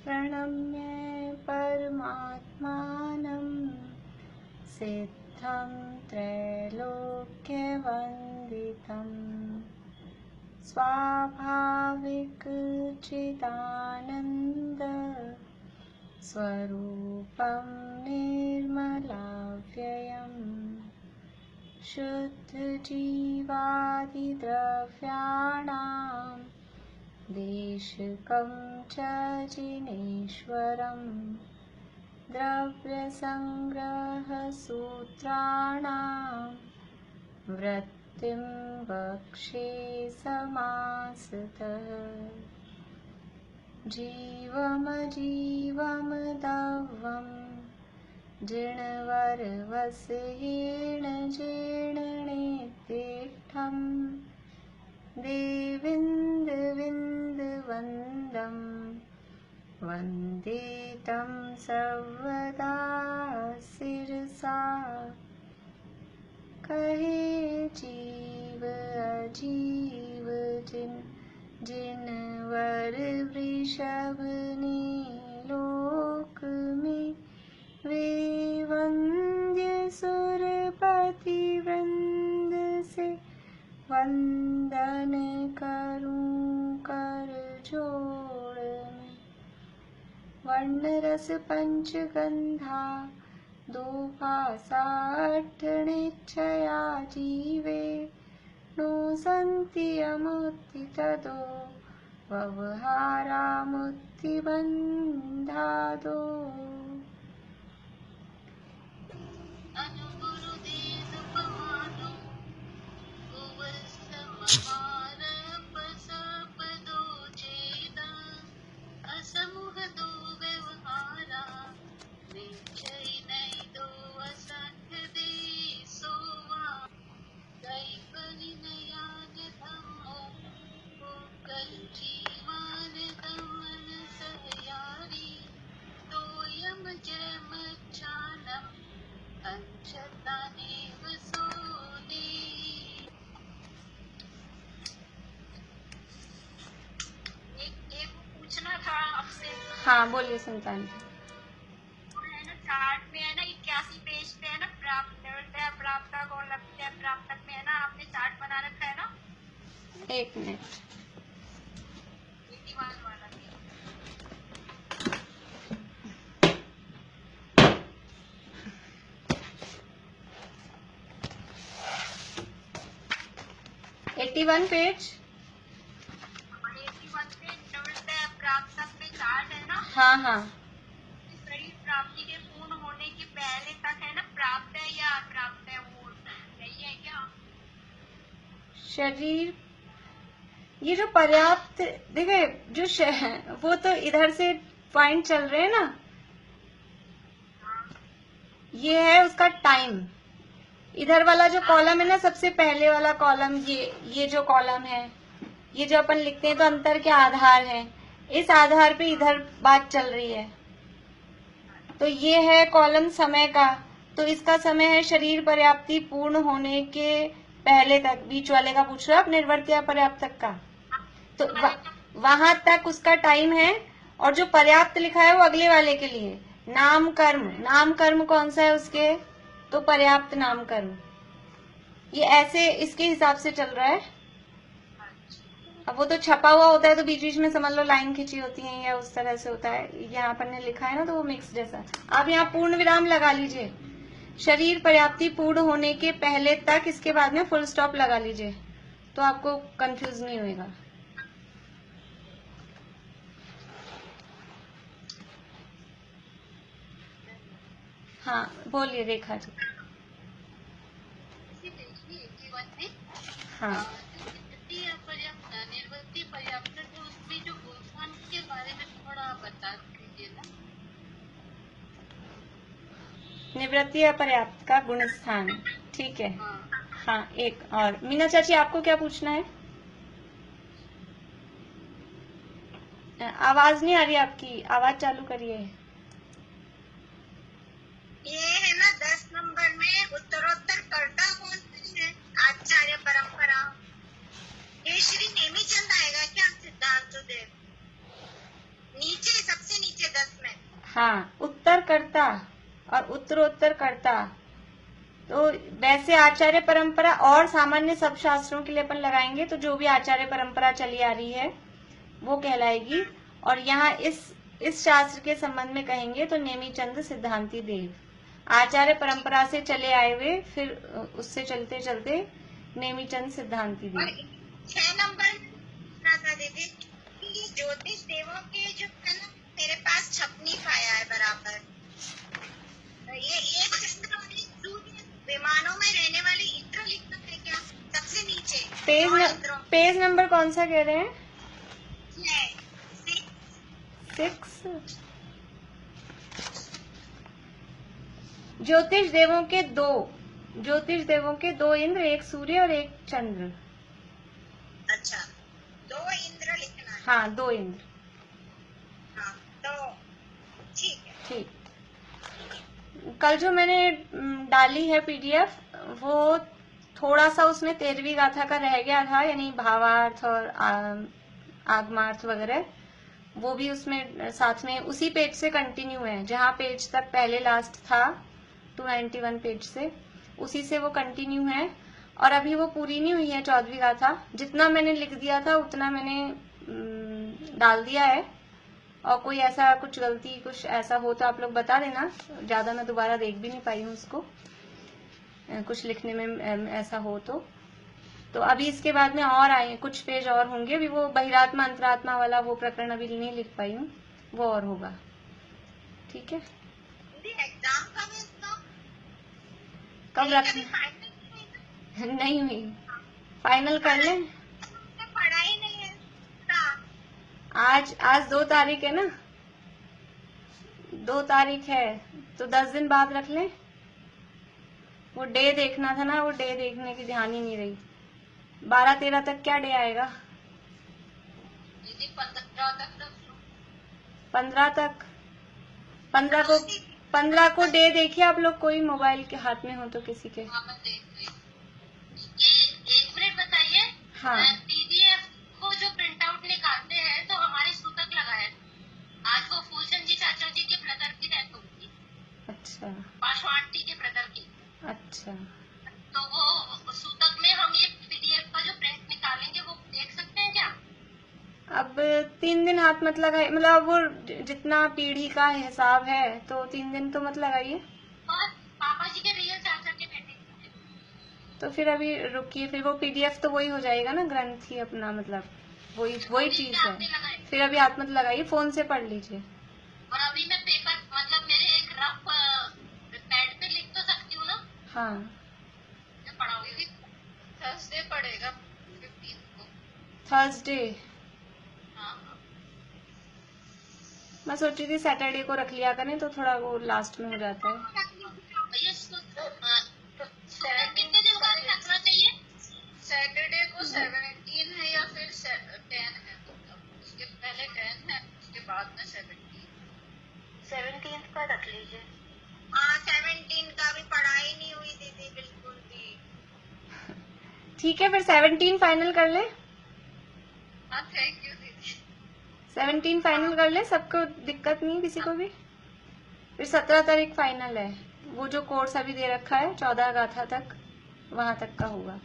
प्रणम्य परमात्मानं सिद्धं त्रैलोक्यवन्दितं स्वाभाविकचिदानन्द स्वरूपं निर्मलाव्ययम् शुद्धजीवादिद्रव्याणां देशकं च जिनेश्वरम् द्रव्यसंग्रहसूत्राणां वृत्तिं वक्षे समासतः जीवमजीवमदव्वं जिणवरवसहेण जीर्णनेतिष्ठं देविन्दविन्दवन्दं वन्दे तं सर्वदा शिरसा कहे जीव अजीव जिनवर वृषभ ने लोक में वे वंद्य सुरपति वृंद से वंदन करूं कर जोड़ में वर्ण रस पंचगंधा दो भाषा अठ निश्चया जीवे नो सन्ति अमुत्ति तदो व्यवहारा मुक्ति बंधादो। हाँ बोलिए संतान। तो है ना चार्ट में है ना 81 पेज पे है ना प्राप्त प्राप्तक और लक्ष्य प्राप्तक में है ना आपने चार्ट बना रखा है ना। एक मिनट 81 वाला 81 पेज 81 पे प्राप्तक में चार्ट है ना। हाँ हाँ शरीर प्राप्ति के पूर्ण होने के पहले तक है ना प्राप्त है या अप्राप्त है वो सही है क्या। शरीर ये जो पर्याप्त देखिए जो वो तो इधर से पॉइंट चल रहे हैं ना, ये है उसका टाइम। इधर वाला जो कॉलम है ना सबसे पहले वाला कॉलम, ये जो कॉलम है, ये जो अपन लिखते हैं तो अंतर के आधार है, इस आधार पे इधर बात चल रही है। तो ये है कॉलम समय का, तो इसका समय है शरीर पर्याप्ति पूर्ण होने के पहले तक। बीच वाले का पूछ रहा है आप निर्वर्त या पर्याप्त तक का, तो वहां तक उसका टाइम है। और जो पर्याप्त लिखा है वो अगले वाले के लिए नाम कर्म। नाम कर्म कौन सा है उसके, तो पर्याप्त नाम कर्म। ये ऐसे इसके हिसाब से चल रहा है। अब वो तो छपा हुआ होता है तो बीच बीच में समझ लो लाइन खिंची होती है या उस तरह से होता है। यहाँ पर ने लिखा है ना तो वो मिक्स जैसा। आप यहाँ पूर्ण विराम लगा लीजिए, शरीर पर्याप्ति पूर्ण होने के पहले तक, इसके बाद में फुल स्टॉप लगा लीजिए तो आपको कंफ्यूज नहीं होगा। हाँ बोलिए रेखा जी। हाँ निर्वृत्ति पर्याप्त तो उसमें जो गुणस्थान के बारे में थोड़ा बता दीजिए ना। निवृत्ति अपर्याप्त का गुण स्थान, ठीक है। हाँ एक और मीना चाची आपको क्या पूछना है? आवाज नहीं आ रही आपकी, आवाज चालू करिए। ये है ना 10 नंबर में उत्तरोत्तर कर्ता कौन है? आचार्य परंपरा। ये श्री नेमीचंद आएगा क्या? सिद्धांत देव नीचे सबसे नीचे 10 में। हाँ, उत्तर कर्ता और उत्तरोत्तर कर्ता। तो वैसे आचार्य परंपरा और सामान्य सब शास्त्रों के लिए अपन लगाएंगे तो जो भी आचार्य परंपरा चली आ रही है वो कहलाएगी। और यहाँ इस शास्त्र के संबंध में कहेंगे तो नेमीचंद सिद्धांति देव, आचार्य परंपरा से चले आए हुए, फिर उससे चलते चलते नेमीचंद सिद्धांति देव। 6 नंबर था दीदी, ज्योतिष देवों के जो है ना मेरे पास छप नहीं पाया है बराबर। ये एक चंद्र और एक सूर्य, विमानों में रहने वाले इंद्र लिखना है क्या सबसे नीचे? पेज नंबर कौन सा कह रहे हैं? 6। ज्योतिष देवों के दो इंद्र, एक सूर्य और एक चंद्र। अच्छा, 2 इंद्र लिखना है। हाँ, 2 इंद्र। हाँ, तो ठीक है। ठीक। कल जो मैंने डाली है पीडीएफ, वो थोड़ा सा उसमें 13वीं गाथा का रह गया था, यानी भावार्थ और आगमार्थ वगैरह, वो भी उसमें साथ में उसी पेज से कंटिन्यू है, जहाँ पेज तक पहले लास्ट था 291 पेज से, उसी से वो कंटिन्यू है। और अभी वो पूरी नहीं हुई है 14वीं गाथा। जितना मैंने लिख दिया था उतना मैंने डाल दिया है, और कोई ऐसा कुछ गलती कुछ ऐसा हो तो आप लोग बता देना। ज्यादा मैं दोबारा देख भी नहीं पाई हूँ उसको, कुछ लिखने में ऐसा हो तो अभी इसके बाद में और आए कुछ पेज और होंगे। अभी वो बहिरात्मा अंतरात्मा वाला वो प्रकरण अभी नहीं लिख पाई हूँ, वो और होगा। ठीक है, एग्जाम कब है इसका? कब रखना? नहीं हुई, फाइनल कर लें। पढ़ाई नहीं है आज 2 तारीख है ना, 2 तारीख है तो 10 दिन बाद रख लें। वो डे देखना था ना, वो डे देखने की ध्यान ही नहीं रही। 12-13 तक क्या डे आएगा? दीदी 15 तक रख लो। 15 तक? 15 को डे देखिए आप लोग, कोई मोबाइल के हाथ में हो तो किसी के। ये एक मिनट बताइए। हाँ, पीडीएफ को जो प्रिंट आउट निकालते हैं तो हमारे सूतक लगा है। आज वो फूलचंद जी चाचा जी के ब्रदर की डेथ हुई। अच्छा, पाशो आंटी के ब्रदर की। अच्छा, तो वो सूतक में हम ये पीडीएफ का जो प्रिंट निकालेंगे वो देख सकते हैं क्या? अब 3 दिन हाथ मत लगाइए, मतलब वो जितना पीढ़ी का हिसाब है तो 3 दिन तो मत लगाइए। पापा जी के रियल चाचा के बेटे। तो फिर अभी रुकिए, फिर वो पीडीएफ तो वही हो जाएगा ना, ग्रंथ ही अपना, मतलब वही चीज है। फिर अभी हाथ मत लगाइए, फोन से पढ़ लीजिए। और अभी मैं पेपर मतलब मेरे एक रफ पैड पे लिख तो सकती हूँ ना? हाँ, पढ़ाऊंगी। थर्सडे पढ़ेगा 15 को। थर्सडे? हाँ, मैं सोची थी सैटरडे को रख लिया करें तो थोड़ा वो लास्ट में हो जाता है। कितने दिन का रखना चाहिए? सैटरडे को 17 है या फिर 10 है? उसके पहले 10 है, उसके बाद में 17 का रख लीजिए। हाँ, 17 का भी पढ़ाई नहीं हुई दीदी बिल्कुल भी। ठीक है, फिर 17 फाइनल कर ले। हाँ, थैंक यू दीदी। 17 फाइनल कर ले, सबको दिक्कत नहीं किसी को भी। फिर 17 तारीख फाइनल है, वो जो कोर्स अभी दे रखा है 14 गाथा तक, वहां तक का होगा।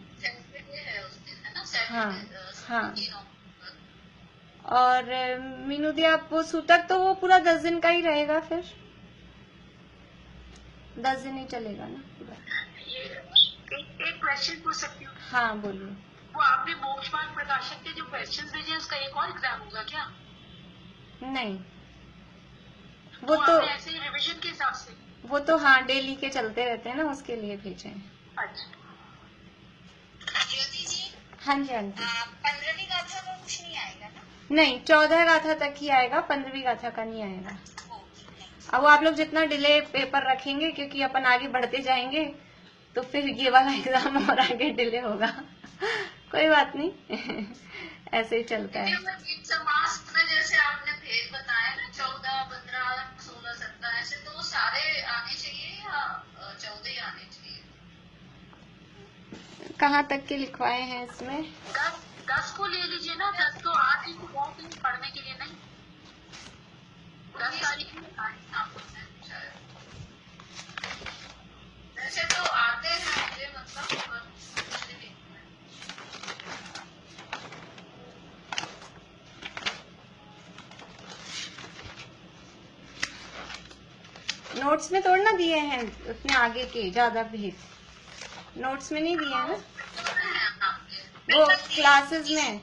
हाँ, हाँ। और मीनू दी, आप वो सूतक तो वो पूरा 10 दिन का ही रहेगा, फिर 10 दिन ही चलेगा ना पूरा। एक क्वेश्चन पूछ सकती हूँ? हाँ, बोलिए। वो आपने मोक्ष मार्ग प्रकाशक के जो क्वेश्चंस भेजे हैं उसका एक और एग्जाम होगा क्या? नहीं, वो तो ऐसे ही रिवीजन के हिसाब से। वो तो हाँ डेली के चलते रहते हैं ना, उसके लिए भेजे हैं। अच्छा ज्योति जी। हाँ जी, हाँ जी। 15वीं गाथा में कुछ नहीं आएगा ना? नहीं, 14 गाथा तक ही आएगा, 15वीं गाथा का नहीं आएगा। अब वो आप लोग जितना डिले पेपर रखेंगे, क्योंकि अपन आगे बढ़ते जाएंगे तो फिर ये वाला एग्जाम और आगे डिले होगा। कोई बात नहीं, ऐसे ही चलता है। समास में जैसे आपने भेद बताया ना, 14, 15, 16, 17 ऐसे, तो सारे आने चाहिए या 14 ही आने चाहिए? कहाँ तक के लिखवाए हैं इसमें? 10 को ले लीजिए ना, 10 तो आज ही को बहुत पढ़ने के लिए नहीं। नोट्स में थोड़ा ना दिए हैं उतने आगे के ज्यादा भेद, नोट्स में नहीं दिए हैं ना, वो क्लासेस में।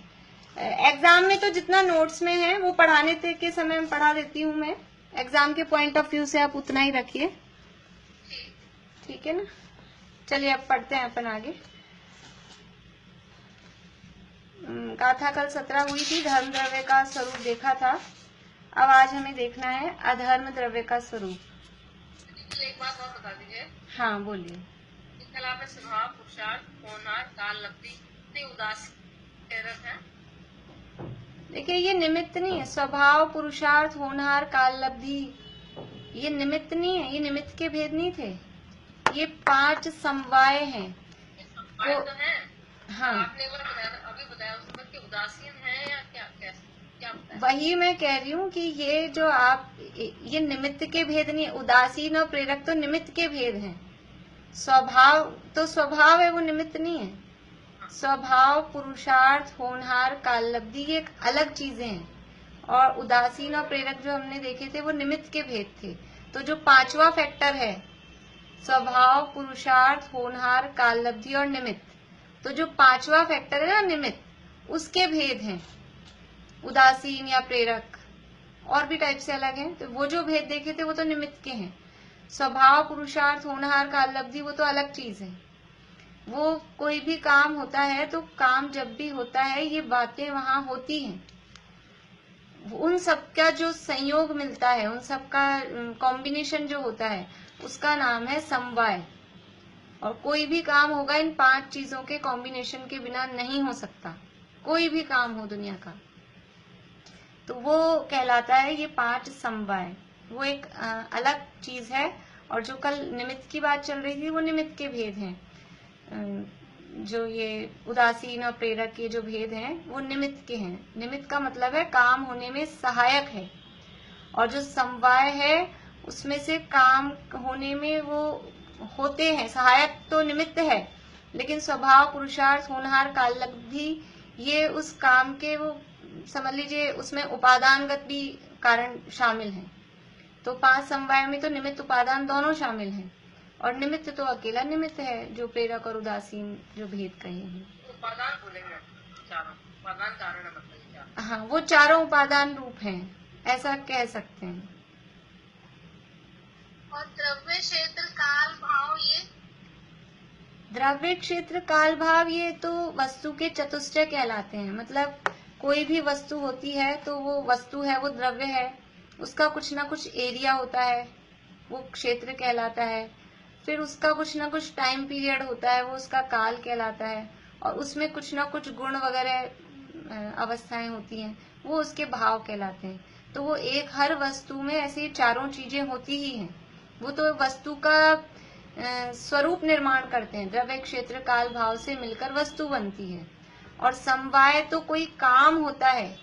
एग्जाम में तो जितना नोट्स में है वो पढ़ाने के समय में पढ़ा देती हूँ मैं। एग्जाम के पॉइंट ऑफ व्यू से आप उतना ही रखिए, ठीक है ना। चलिए अब पढ़ते हैं अपन आगे। गाथा कल 17 हुई थी, धर्म द्रव्य का स्वरूप देखा था। अब आज हमें देखना है अधर्म द्रव्य का स्वरूप। एक बात और बता दीजिए। हाँ बोलिए। कला में स्वभाव, पुरुषार्थ, होनहार, काल, लब्धि, इतनी उदास प्रेरक है। देखिए ये निमित्त नहीं है। स्वभाव, पुरुषार्थ, होनहार, काल, लब्धि, ये निमित्त नहीं है, ये निमित्त के भेद नहीं थे, ये 5 समवाय हैं। तो है। हाँ आपने एक बार बताया, अभी बताया उस वक्त कि उदासीन है या क्या क्या बताया? वही मैं कह रही हूँ कि ये जो आप, ये निमित्त के भेद नहीं है। उदासीन और प्रेरक तो निमित्त के भेद हैं। स्वभाव तो स्वभाव है, वो निमित्त नहीं है। स्वभाव, पुरुषार्थ, होनहार, काल, लब्धि, ये एक अलग चीजें हैं। और उदासीन और प्रेरक जो हमने देखे थे वो निमित्त के भेद थे। तो जो 5वां फैक्टर है, स्वभाव, पुरुषार्थ, होनहार, काल, लब्धि और निमित्त, तो जो 5वां फैक्टर है ना निमित्त, उसके भेद हैं उदासीन या प्रेरक। और भी टाइप से अलग हैं, तो वो जो भेद देखे थे वो तो निमित्त के हैं। स्वभाव, पुरुषार्थ, होनहार, काल, लब्धि वो तो अलग चीज है। वो कोई भी काम होता है तो काम जब भी होता है ये बातें वहां होती हैं। उन सबका जो संयोग मिलता है, उन सबका कॉम्बिनेशन जो होता है उसका नाम है समवाय। और कोई भी काम होगा इन 5 चीजों के कॉम्बिनेशन के बिना नहीं हो सकता। कोई भी काम हो दुनिया का तो वो कहलाता है ये 5 समवाय। वो एक अलग चीज है। और जो कल निमित्त की बात चल रही थी वो निमित्त के भेद हैं। जो ये उदासीन और प्रेरक के जो भेद हैं वो निमित्त के हैं। निमित्त का मतलब है काम होने में सहायक है। और जो समवाय है उसमें से काम होने में वो होते हैं, सहायक तो निमित्त है, लेकिन स्वभाव, पुरुषार्थ, होनहार, काल, लब्धि ये उस काम के वो समझ लीजिए उसमें उपादानगत भी कारण शामिल हैं। तो 5 समवाय में तो निमित्त उपादान दोनों शामिल हैं। और निमित्त तो अकेला निमित्त है जो प्रेरक और उदासीन जो भेद कहे हैं। उपादान बोलेंगे चारों, उपादान कारण है मतलब। हाँ वो चारों उपादान रूप हैं, ऐसा कह सकते हैं। और द्रव्य, क्षेत्र, काल, भाव, ये द्रव्य, क्षेत्र, काल, भाव ये तो वस्तु के चतुष्टय कहलाते हैं। मतलब कोई भी वस्तु होती है तो वो वस्तु है, वो द्रव्य है, उसका कुछ ना कुछ एरिया होता है, वो क्षेत्र कहलाता है। फिर उसका कुछ ना कुछ टाइम पीरियड होता है, वो उसका काल कहलाता है। और उसमें कुछ ना कुछ गुण वगैरह अवस्थाएं होती हैं, वो उसके भाव कहलाते हैं। तो वो एक हर वस्तु में ऐसी चारों चीजें होती ही हैं। वो तो वस्तु का स्वरूप निर्माण करते हैं। द्रव्य, क्षेत्र, काल, भाव से मिलकर वस्तु बनती है। और समवाय तो कोई काम होता है,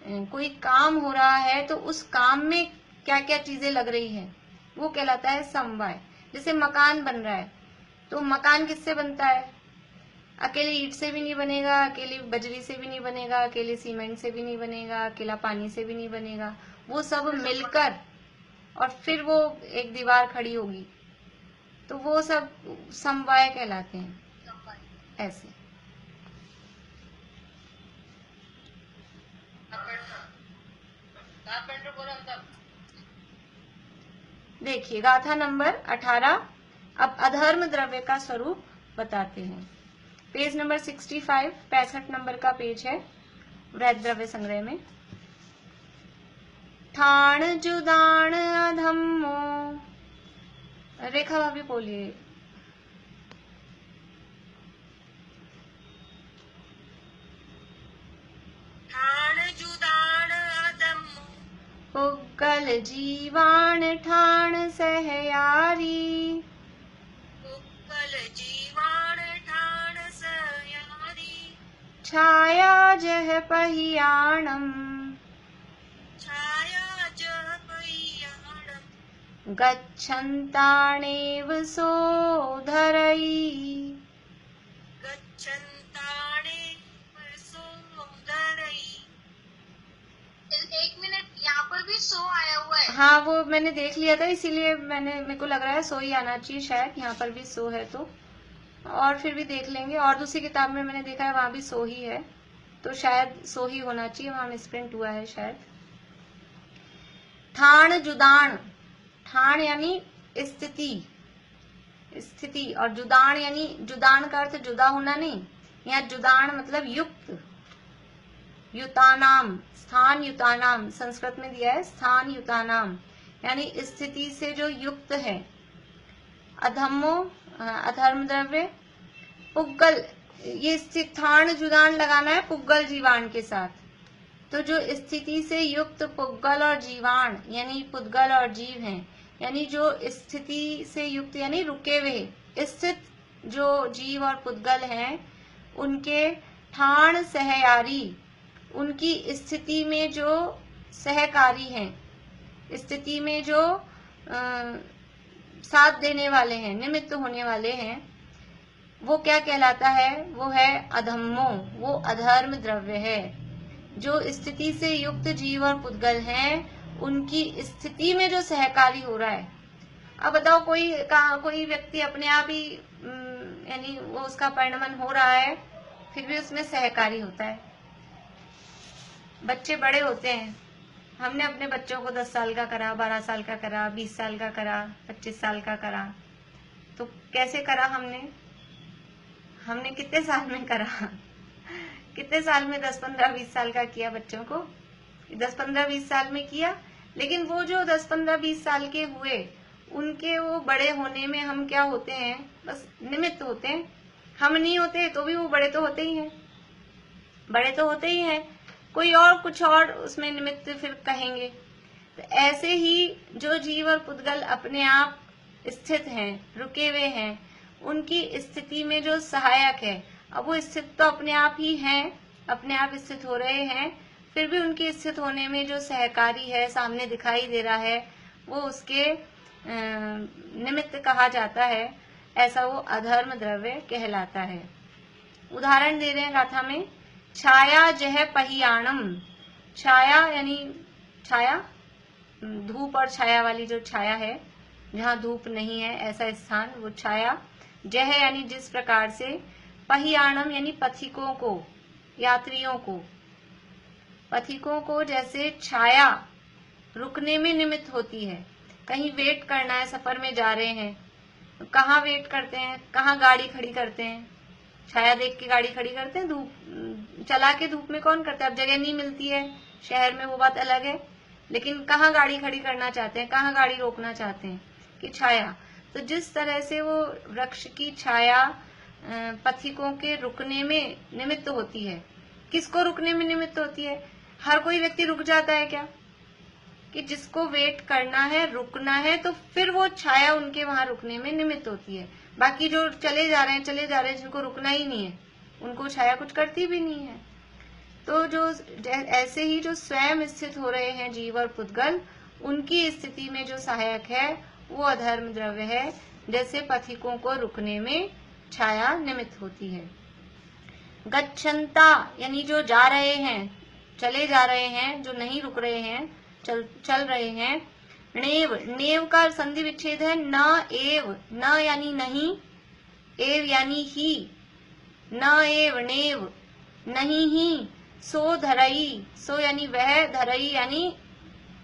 कोई काम हो रहा है तो उस काम में क्या क्या चीजें लग रही है वो कहलाता है समवाय। जैसे मकान बन रहा है तो मकान किससे बनता है? अकेले ईंट से भी नहीं बनेगा, अकेली बजरी से भी नहीं बनेगा, अकेले सीमेंट से भी नहीं बनेगा, अकेला पानी से भी नहीं बनेगा। वो सब मिलकर और फिर वो एक दीवार खड़ी होगी, तो वो सब समवाय कहलाते हैं। ऐसे कारपेंटर बोला तब। देखिए गाथा नंबर 18। अब अधर्म द्रव्य का स्वरूप बताते हैं। पेज नंबर 65, 65 नंबर का पेज है वृहद द्रव्य संग्रह में। ठाण जुदान अधम्मो, रेखा भाभी बोलिए। ठाण जुदान अधम्मो, पुग्गल जीवान ठाण सहयारी, पुक्कल जीवाण ठाण सयारी, छाया जह पहियाणम, छाया जह पय्याणम्, गच्छन्ताणेव सोधरई। गच्छन्ताणे सोदरई। एक मिनट, यहाँ पर भी सो आया हुआ है। हाँ वो मैंने देख लिया था, इसीलिए मेरे को लग रहा है सो ही आना चाहिए शायद, यहाँ पर भी सो है तो, और फिर भी देख लेंगे। और दूसरी किताब में मैंने देखा है वहां भी सो ही है, तो शायद सो ही होना चाहिए, वहां मिसप्रिंट हुआ है शायद। ठाण जुदान, ठाण यानी स्थिति, स्थिति, और जुदान यानी, जुदान का अर्थ जुदा होना नहीं, यहाँ जुदान मतलब युक्त, युतानाम, स्थान युतानाम, संस्कृत में दिया है स्थान युतानाम, यानी स्थिति से जो युक्त है। अधम्मो, अधर्म द्रव्य, पुग्गल, ये स्थान जुदान लगाना है पुग्गल जीवान के साथ, तो जो स्थिति से युक्त पुग्गल और जीवान यानी पुद्गल और जीव हैं, यानी जो स्थिति से युक्त यानी रुके हुए स्थित जो जीव और पुद्गल हैं, उनके ठाण सहयारी, उनकी स्थिति में जो सहकारी हैं, स्थिति में जो साथ देने वाले हैं, निमित्त होने वाले हैं, वो क्या कहलाता है? वो है अधम्मो, वो अधर्म द्रव्य है। जो स्थिति से युक्त जीव और पुद्गल हैं, उनकी स्थिति में जो सहकारी हो रहा है। अब बताओ कोई व्यक्ति अपने आप ही यानी वो उसका परिणमन हो रहा है, फिर भी उसमें सहकारी होता है। बच्चे बड़े होते हैं, हमने अपने बच्चों को 10 साल का करा, 12 साल का करा, 20 साल का करा, 25 साल का करा, तो कैसे करा हमने कितने साल में करा? कितने साल में 10, 15, 20 साल का किया बच्चों को? 10, 15, 20 साल में किया। लेकिन वो जो 10, 15, 20 साल के हुए, उनके वो बड़े होने में हम क्या होते हैं? बस निमित्त होते हैं। हम नहीं होते तो भी वो बड़े तो होते ही हैं, बड़े तो होते ही हैं, कोई और कुछ और उसमें निमित्त फिर कहेंगे। तो ऐसे ही जो जीव और पुद्गल अपने आप स्थित हैं, रुके हुए हैं, उनकी स्थिति में जो सहायक है, अब वो स्थित तो अपने आप ही हैं, अपने आप स्थित हो रहे हैं, फिर भी उनके स्थित होने में जो सहकारी है, सामने दिखाई दे रहा है, वो उसके निमित्त कहा जाता है। ऐसा वो अधर्म द्रव्य कहलाता है। उदाहरण दे रहे हैं गाथा में, छाया जह पहियाणम, छाया यानी छाया, धूप और छाया वाली जो छाया है, जहाँ धूप नहीं है ऐसा स्थान, वो छाया। जह यानी जिस प्रकार से, पहियाणम यानी पथिकों को, यात्रियों को, पथिकों को जैसे छाया रुकने में निमित्त होती है। कहीं वेट करना है, सफर में जा रहे हैं, तो कहाँ वेट करते हैं, कहाँ गाड़ी खड़ी करते हैं? छाया देख के गाड़ी खड़ी करते हैं, धूप चला के धूप में कौन करता है? अब जगह नहीं मिलती है शहर में, वो बात अलग है, लेकिन कहाँ गाड़ी खड़ी करना चाहते हैं, कहाँ गाड़ी रोकना चाहते हैं? कि छाया। तो जिस तरह से वो वृक्ष की छाया पथिकों के रुकने में निमित्त होती है। किसको रुकने में निमित्त होती है? हर कोई व्यक्ति रुक जाता है क्या? कि जिसको वेट करना है, रुकना है, तो फिर वो छाया उनके वहां रुकने में निमित्त होती है। बाकी जो चले जा रहे हैं, जिनको रुकना ही नहीं है, उनको छाया कुछ करती भी नहीं है। तो जो ऐसे ही जो स्वयं स्थित हो रहे हैं जीव और पुद्गल, उनकी स्थिति में जो सहायक है, वो अधर्म द्रव्य है। जैसे पथिकों को रुकने में छाया निमित्त होती है। गच्छन्ता यानी जो जा रहे हैं, चले जा रहे हैं, जो नहीं रुक रहे हैं, चल रहे हैं। नेव, नेव का संधि विच्छेद है न एव, न यानी नहीं, एव यानी ही, न एव नेव नहीं ही। सो धरई, सो यानी वह, धरई यानी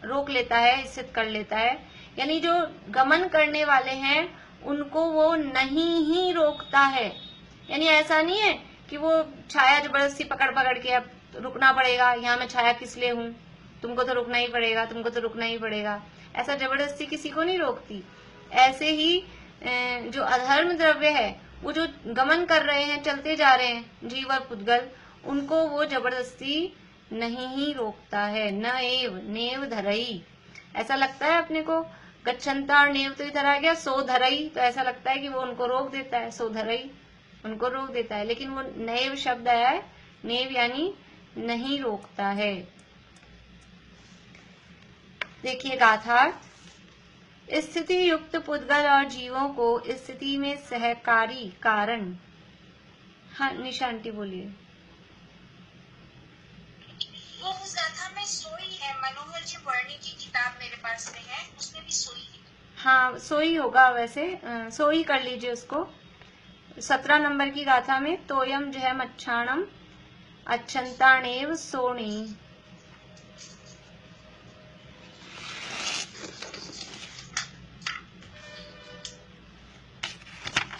रोक लेता है, स्थित कर लेता है। यानी जो गमन करने वाले हैं, उनको वो नहीं ही रोकता है। यानी ऐसा नहीं है कि वो छाया जबरदस्ती पकड़ के अब रुकना पड़ेगा, यहाँ मैं छाया किस लिए हूँ, तुमको तो रुकना ही पड़ेगा, तुमको तो रुकना ही पड़ेगा। ऐसा जबरदस्ती किसी को नहीं रोकती। ऐसे ही जो अधर्म द्रव्य है, वो जो गमन कर रहे हैं, चलते जा रहे हैं जीव और पुद्गल, उनको वो जबरदस्ती नहीं ही रोकता है। न एव, नेव धरई, ऐसा लगता है अपने को, गच्छन्ता और नेव तो इधर आ गया, सो धरई, तो ऐसा लगता है कि वो उनको रोक देता है, सो धरई उनको रोक देता है, लेकिन वो नेव शब्द आया है, नेव यानी नहीं रोकता है। देखिए गाथार्थ, स्थिति युक्त पुद्गल और जीवों को स्थिति में सहकारी कारण। हाँ निशा आंटी बोलिए। वो उस गाथा में सोई है, मनोहर जी वर्णी की किताब मेरे पास नहीं हाँ सो ही होगा वैसे, सो ही कर लीजिए उसको। 17 नंबर की गाथा में तोयम जहम अच्छाणम अच्छंताणेव सोणी।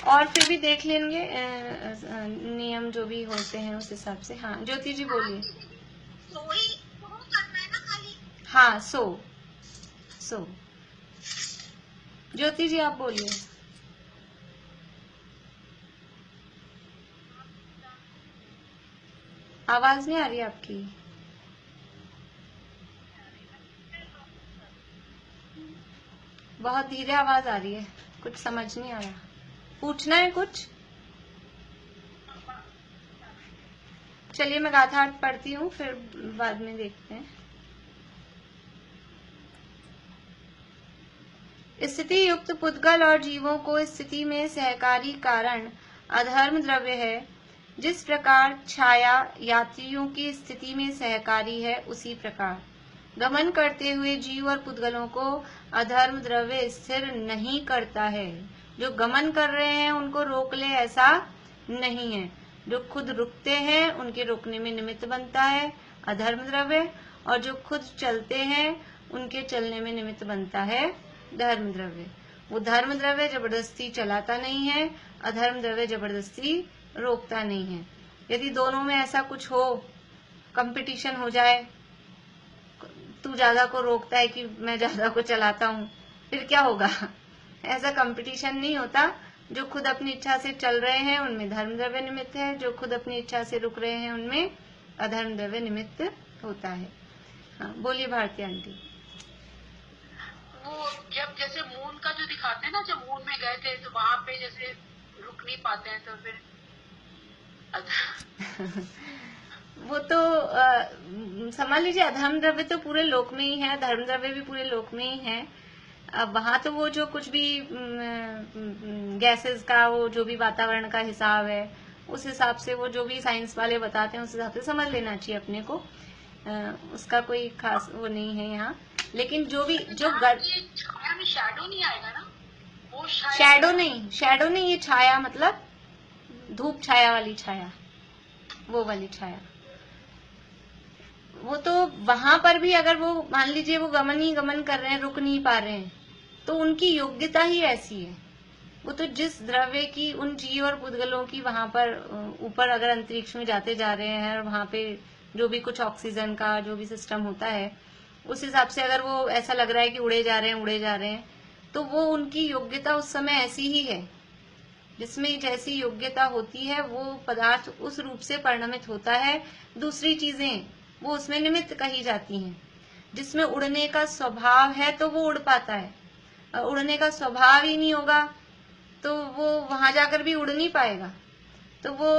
और फिर भी देख लेंगे नियम जो भी होते हैं उस हिसाब से। हाँ ज्योति जी बोलिए। सोई तो करना है ना खाली। हाँ सो ज्योति जी आप बोलिए। आवाज नहीं आ रही आपकी। बहुत धीरे आवाज आ रही है, कुछ समझ नहीं आ रहा। पूछना है कुछ? चलिए मैं गाथा पढ़ती हूँ, फिर बाद में देखते हैं। स्थिति युक्त पुद्गल और जीवों को स्थिति में सहकारी कारण अधर्म द्रव्य है। जिस प्रकार छाया यात्रियों की स्थिति में सहकारी है, उसी प्रकार गमन करते हुए जीव और पुद्गलों को अधर्म द्रव्य स्थिर नहीं करता है। जो गमन कर रहे हैं उनको रोक ले ऐसा नहीं है, जो खुद रुकते हैं उनके रोकने में निमित्त बनता है अधर्म द्रव्य, और जो खुद चलते हैं उनके चलने में निमित्त बनता है धर्म द्रव्य। वो धर्म द्रव्य जबरदस्ती चलाता नहीं है, अधर्म द्रव्य जबरदस्ती रोकता नहीं है। यदि दोनों में ऐसा कुछ हो, कंपटीशन हो जाए, तू ज्यादा को रोकता है कि मैं ज्यादा को चलाता हूँ, फिर क्या होगा? ऐसा कंपटीशन नहीं होता। जो खुद अपनी इच्छा से चल रहे हैं उनमें धर्म द्रव्य निमित्त है, जो खुद अपनी इच्छा से रुक रहे हैं उनमें अधर्म द्रव्य निमित्त होता है। हाँ बोलिए भारती आंटी। वो जब जैसे मून का जो दिखाते हैं ना, जब मून में गए थे तो वहां पे जैसे रुक नहीं पाते हैं, तो फिर वो तो समझ लीजिए अधर्म द्रव्य तो पूरे लोक में ही है, धर्म द्रव्य भी पूरे लोक में ही है। अब वहां तो वो जो कुछ भी गैसेस का वो जो भी वातावरण का हिसाब है, उस हिसाब से वो जो भी साइंस वाले बताते हैं उस हिसाब से समझ लेना चाहिए अपने को। उसका कोई खास वो नहीं है यहाँ। लेकिन जो भी जो छाया में शैडो नहीं आएगा ना, वो शैडो नहीं, ये छाया मतलब धूप छाया वाली छाया, वो वाली छाया। वो तो वहां पर भी अगर वो मान लीजिए वो गमन कर रहे हैं, रुक नहीं पा रहे हैं, तो उनकी योग्यता ही ऐसी है। वो तो जिस द्रव्य की उन जीव और पुद्गलों की वहां पर ऊपर अगर अंतरिक्ष में जाते जा रहे हैं और वहां पे जो भी कुछ ऑक्सीजन का जो भी सिस्टम होता है, उस हिसाब से अगर वो ऐसा लग रहा है कि उड़े जा रहे हैं, तो वो उनकी योग्यता उस समय ऐसी ही है। जिसमें जैसी योग्यता होती है वो पदार्थ उस रूप से परिणमित होता है। दूसरी चीजें वो उसमें निमित्त कही जाती हैं। जिसमें उड़ने का स्वभाव है तो वो उड़ पाता है, और उड़ने का स्वभाव ही नहीं होगा तो वो वहां जाकर भी उड़ नहीं पाएगा। तो वो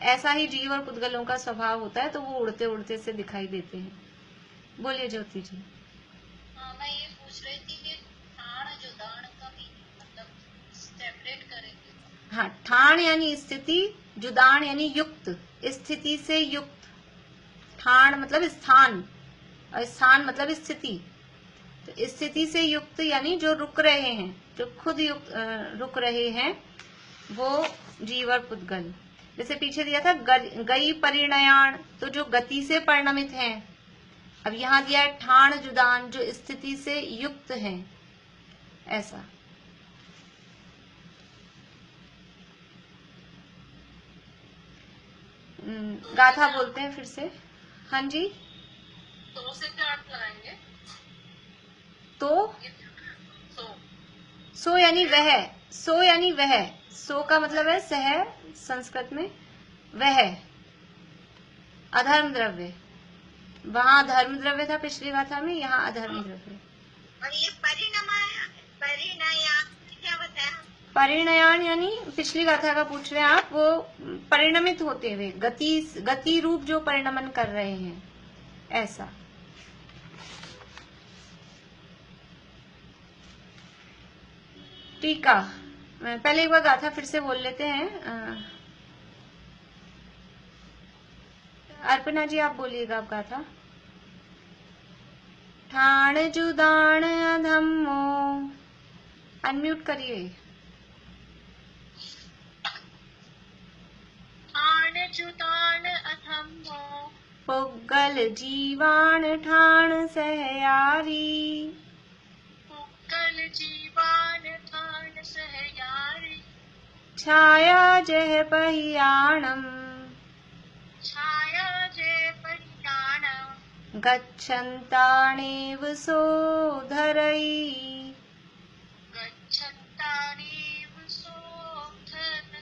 ऐसा ही जीव और पुद्गलों का स्वभाव होता है, तो वो उड़ते उड़ते से दिखाई देते हैं। बोलिए ज्योति जी। हाँ, मैं ये पूछ रही थी कि ठाण जो दान का भी मतलब सेपरेट करेंगे। हाँ, ठाण यानी स्थिति, जुदान यानी युक्त, स्थिति से युक्त। ठाण मतलब स्थान, और स्थान मतलब स्थिति। तो स्थिति से युक्त यानी जो रुक रहे हैं, जो खुद रुक रहे हैं, वो जीव और पुद्गल। जैसे पीछे दिया था गई परिणयान, तो जो गति से परिणमित हैं। अब यहाँ दिया है ठाण जुदान, जो स्थिति से युक्त हैं, ऐसा। गाथा बोलते हैं फिर से। हाँ जी। तो से क्या अर्थ लगाएंगे? तो सो यानी वह, सो यानी वह, सो का मतलब है सह, संस्कृत में वह अधर्म द्रव्य। वहां धर्म द्रव्य था पिछली गाथा में, यहाँ अधर्म द्रव्य। और ये परिणयान क्या बताया? परिणयान यानी पिछली गाथा का पूछ रहे हैं आप, वो परिणमित होते हुए, गति रूप जो परिणमन कर रहे हैं, ऐसा। टीका पहले एक बार गाथा फिर से बोल लेते हैं। अर्पणा जी आप बोलिएगा अब गाथा। ठाण जुदान अधम्मो अनम्यूट करिए। ठाण जुतान अथम्भो पुग्गल जीवाण ठाण सहयारी, पुक्कल जीवान ठाण सहयारी, छाया जह पहियाणम, छाया जय परियाणम, गच्छन्तानेव सोधरई। गच्छन्तानेव सोऽधरई।